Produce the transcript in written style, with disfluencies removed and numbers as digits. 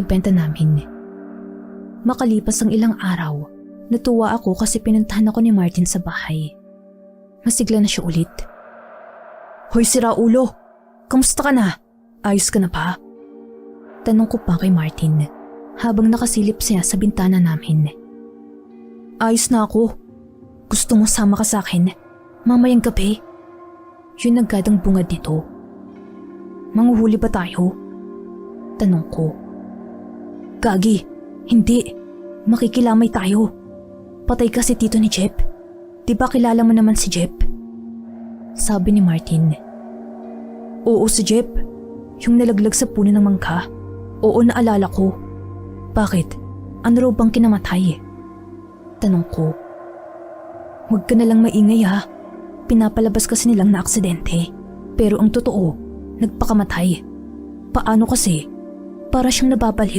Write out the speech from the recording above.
ibenta namin. Makalipas ang ilang araw, natuwa ako kasi pinuntahan ako ni Martin sa bahay. Masigla na siya ulit. Hoy siraulo! Kamusta ka na? Ayos ka na pa? Tanong ko pa kay Martin habang nakasilip siya sa bintana namin. Ayos na ako. Gusto mo sama ka sa akin? Mamayang gabi? Yun agad ang bungad nito. Manguhuli ba tayo? Tanong ko. Gagi, hindi. Makikilamay tayo. Patay kasi tito ni Jeff. Di ba kilala mo naman si Jeff? Sabi ni Martin. Oo si Jeff. Yung nalaglag sa puno ng mangga. Oo naalala ko. Bakit? Ano raw bang kinamatay? Tanong ko. Huwag ka nalang maingay ha. Pinapalabas kasi nilang na aksidente. Pero ang totoo, nagpakamatay. Paano kasi? Para siyang nababaliw.